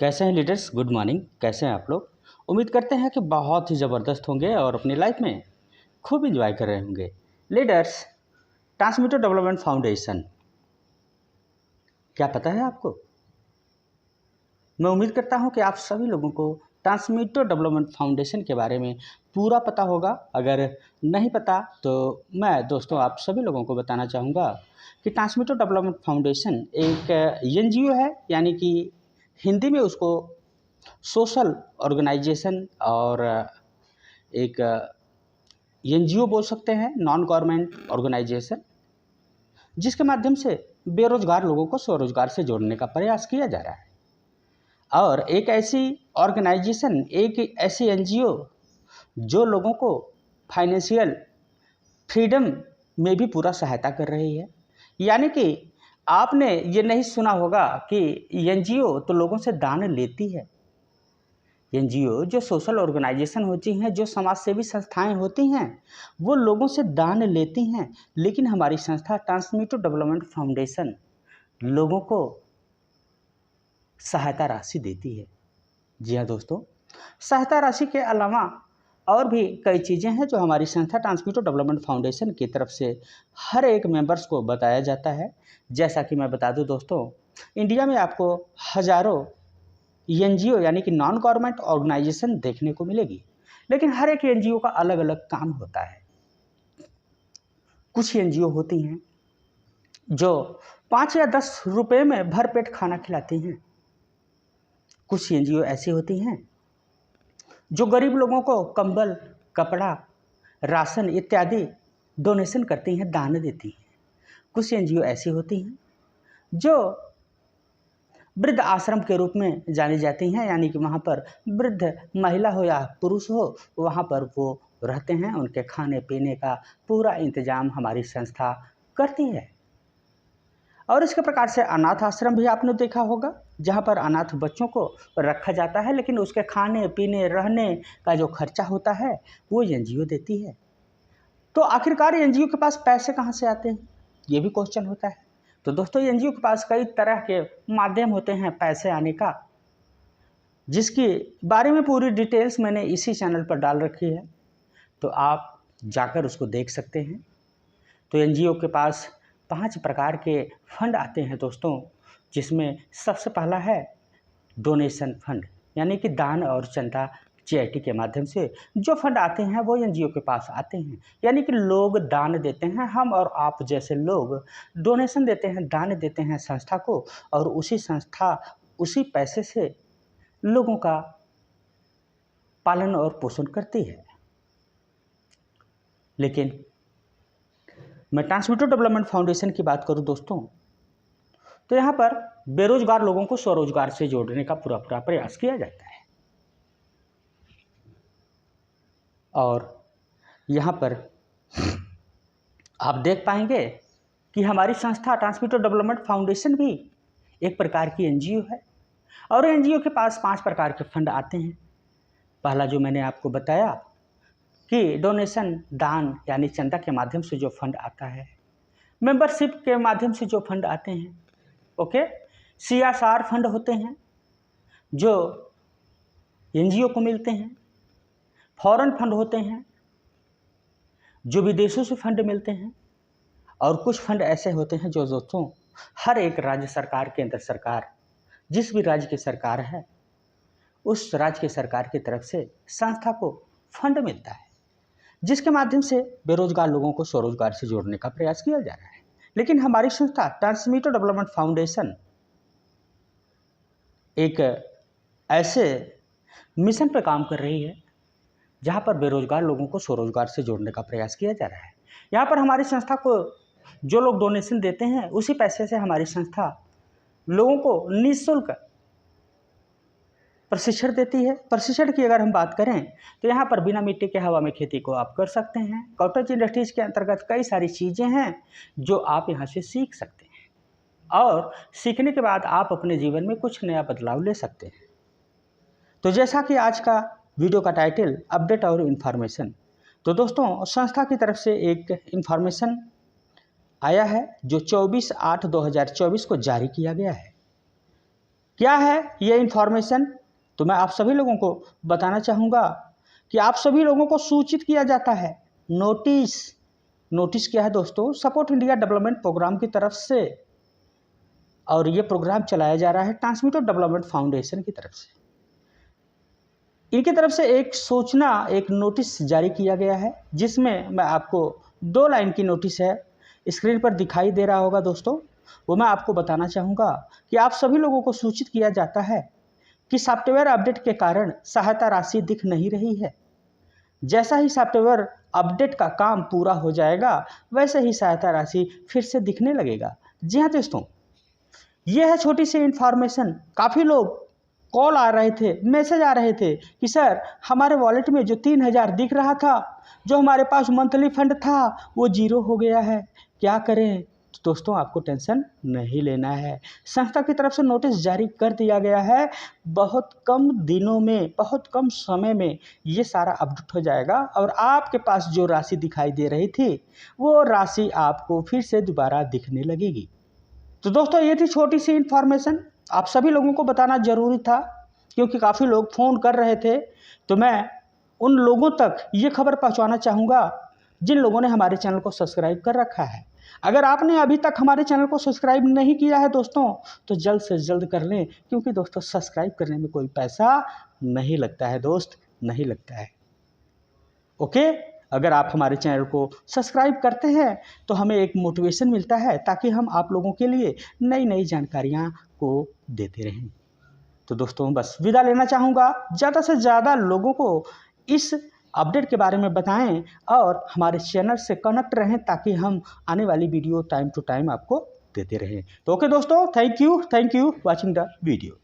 कैसे हैं leaders? Good morning. कैसे हैं आप लोग? उम्मीद करते हैं कि बहुत ही ज़बरदस्त होंगे और अपनी लाइफ में खूब इंजॉय कर रहे होंगे। लीडर्स, ट्रांसमीटर डेवलपमेंट फाउंडेशन क्या पता है आपको? मैं उम्मीद करता हूं कि आप सभी लोगों को ट्रांसमीटर डेवलपमेंट फाउंडेशन के बारे में पूरा पता होगा। अगर नहीं पता तो मैं दोस्तों आप सभी लोगों को बताना चाहूँगा कि ट्रांसमीटर डेवलपमेंट फाउंडेशन एक एनजीओ है, यानी कि हिंदी में उसको सोशल ऑर्गेनाइजेशन और एक एनजीओ बोल सकते हैं, नॉन गवर्नमेंट ऑर्गेनाइजेशन, जिसके माध्यम से बेरोजगार लोगों को स्वरोजगार से जोड़ने का प्रयास किया जा रहा है। और एक ऐसी ऑर्गेनाइजेशन, एक ऐसी एनजीओ जो लोगों को फाइनेंशियल फ्रीडम में भी पूरा सहायता कर रही है। यानी कि आपने ये नहीं सुना होगा कि एनजीओ तो लोगों से दान लेती है। एनजीओ जो सोशल ऑर्गेनाइजेशन होती हैं, जो समाज सेवी संस्थाएं होती हैं, वो लोगों से दान लेती हैं। लेकिन हमारी संस्था ट्रांसमीटर डेवलपमेंट फाउंडेशन लोगों को सहायता राशि देती है। जी हाँ दोस्तों, सहायता राशि के अलावा और भी कई चीज़ें हैं जो हमारी संस्था ट्रांसमीटर डेवलपमेंट फाउंडेशन की तरफ से हर एक मेंबर्स को बताया जाता है। जैसा कि मैं बता दूं दोस्तों, इंडिया में आपको हज़ारों एनजीओ यानी कि नॉन गवर्नमेंट ऑर्गेनाइजेशन देखने को मिलेगी, लेकिन हर एक एनजीओ का अलग अलग काम होता है। कुछ एनजीओ होती हैं जो 5 या 10 रुपये में भरपेट खाना खिलाती हैं। कुछ एनजीओ ऐसी होती हैं जो गरीब लोगों को कंबल, कपड़ा, राशन इत्यादि डोनेशन करती हैं, दान देती हैं। कुछ एनजीओ ऐसी होती हैं जो वृद्ध आश्रम के रूप में जानी जाती हैं, यानी कि वहाँ पर वृद्ध महिला हो या पुरुष हो, वहाँ पर वो रहते हैं। उनके खाने पीने का पूरा इंतजाम हमारी संस्था करती है। और इसके प्रकार से अनाथ आश्रम भी आपने देखा होगा, जहाँ पर अनाथ बच्चों को रखा जाता है, लेकिन उसके खाने पीने रहने का जो खर्चा होता है वो एनजीओ देती है। तो आखिरकार एनजीओ के पास पैसे कहाँ से आते हैं, ये भी क्वेश्चन होता है। तो दोस्तों, एनजीओ के पास कई तरह के माध्यम होते हैं पैसे आने का, जिसके बारे में पूरी डिटेल्स मैंने इसी चैनल पर डाल रखी है, तो आप जाकर उसको देख सकते हैं। तो एनजीओ के पास 5 प्रकार के फंड आते हैं दोस्तों, जिसमें सबसे पहला है डोनेशन फंड, यानी कि दान और चंदा चैरिटी के माध्यम से जो फंड आते हैं वो एनजीओ के पास आते हैं। यानी कि लोग दान देते हैं, हम और आप जैसे लोग डोनेशन देते हैं, दान देते हैं संस्था को, और उसी संस्था उसी पैसे से लोगों का पालन और पोषण करती है। लेकिन मैं ट्रांसमीटर डेवलपमेंट फाउंडेशन की बात करूं दोस्तों, तो यहाँ पर बेरोजगार लोगों को स्वरोजगार से जोड़ने का पूरा प्रयास किया जाता है। और यहाँ पर आप देख पाएंगे कि हमारी संस्था ट्रांसमीटर डेवलपमेंट फाउंडेशन भी एक प्रकार की एनजीओ है, और एनजीओ के पास 5 प्रकार के फंड आते हैं। पहला जो मैंने आपको बताया कि डोनेशन, दान यानी चंदा के माध्यम से जो फंड आता है, मेंबरशिप के माध्यम से जो फंड आते हैं, ओके, सीएसआर फंड होते हैं जो एनजीओ को मिलते हैं, फॉरेन फंड होते हैं जो विदेशों से फंड मिलते हैं, और कुछ फंड ऐसे होते हैं जो दोस्तों हर एक राज्य सरकार, केंद्र सरकार, जिस भी राज्य की सरकार है, उस राज्य की सरकार की तरफ से संस्था को फंड मिलता है, जिसके माध्यम से बेरोजगार लोगों को स्वरोजगार से जोड़ने का प्रयास किया जा रहा है। लेकिन हमारी संस्था ट्रांसमीटर डेवलपमेंट फाउंडेशन एक ऐसे मिशन पर काम कर रही है जहां पर बेरोजगार लोगों को स्वरोजगार से जोड़ने का प्रयास किया जा रहा है। यहाँ पर हमारी संस्था को जो लोग डोनेशन देते हैं, उसी पैसे से हमारी संस्था लोगों को निःशुल्क प्रशिक्षण देती है। प्रशिक्षण की अगर हम बात करें तो यहाँ पर बिना मिट्टी के हवा में खेती को आप कर सकते हैं। कॉटेज इंडस्ट्रीज के अंतर्गत कई सारी चीज़ें हैं जो आप यहाँ से सीख सकते हैं, और सीखने के बाद आप अपने जीवन में कुछ नया बदलाव ले सकते हैं। तो जैसा कि आज का वीडियो का टाइटल अपडेट और इन्फॉर्मेशन, तो दोस्तों संस्था की तरफ से एक इन्फॉर्मेशन आया है जो 24/8/2024 को जारी किया गया है। क्या है ये इन्फॉर्मेशन, तो मैं आप सभी लोगों को बताना चाहूँगा कि आप सभी लोगों को सूचित किया जाता है। नोटिस क्या है दोस्तों, सपोर्ट इंडिया डेवलपमेंट प्रोग्राम की तरफ से, और ये प्रोग्राम चलाया जा रहा है ट्रांसमीटर डेवलपमेंट फाउंडेशन की तरफ से। इनकी तरफ से एक सूचना, एक नोटिस जारी किया गया है, जिसमें मैं आपको 2 लाइन की नोटिस है, स्क्रीन पर दिखाई दे रहा होगा दोस्तों, वो मैं आपको बताना चाहूँगा कि आप सभी लोगों को सूचित किया जाता है कि सॉफ्टवेयर अपडेट के कारण सहायता राशि दिख नहीं रही है। जैसा ही सॉफ्टवेयर अपडेट का काम पूरा हो जाएगा, वैसे ही सहायता राशि फिर से दिखने लगेगा। जी हाँ दोस्तों, ये है छोटी सी इन्फॉर्मेशन। काफ़ी लोग कॉल आ रहे थे, मैसेज आ रहे थे कि सर हमारे वॉलेट में जो 3000 दिख रहा था, जो हमारे पास मंथली फंड था, वो 0 हो गया है, क्या करें। तो दोस्तों आपको टेंशन नहीं लेना है, संस्था की तरफ से नोटिस जारी कर दिया गया है। बहुत कम दिनों में, बहुत कम समय में ये सारा अपडेट हो जाएगा और आपके पास जो राशि दिखाई दे रही थी, वो राशि आपको फिर से दोबारा दिखने लगेगी। तो दोस्तों ये थी छोटी सी इन्फॉर्मेशन, आप सभी लोगों को बताना ज़रूरी था, क्योंकि काफ़ी लोग फ़ोन कर रहे थे। तो मैं उन लोगों तक ये खबर पहुंचाना चाहूँगा जिन लोगों ने हमारे चैनल को सब्सक्राइब कर रखा है। अगर आपने अभी तक हमारे चैनल को सब्सक्राइब नहीं किया है दोस्तों, तो जल्द से जल्द कर लें, क्योंकि दोस्तों सब्सक्राइब करने में कोई पैसा नहीं लगता है दोस्त, नहीं लगता है। ओके, अगर आप हमारे चैनल को सब्सक्राइब करते हैं तो हमें एक मोटिवेशन मिलता है, ताकि हम आप लोगों के लिए नई नई जानकारियाँ को देते रहें। तो दोस्तों बस विदा लेना चाहूँगा, ज़्यादा से ज़्यादा लोगों को इस अपडेट के बारे में बताएं और हमारे चैनल से कनेक्ट रहें, ताकि हम आने वाली वीडियो टाइम टू टाइम आपको देते रहें। तो ओके दोस्तों, thank you watching the video.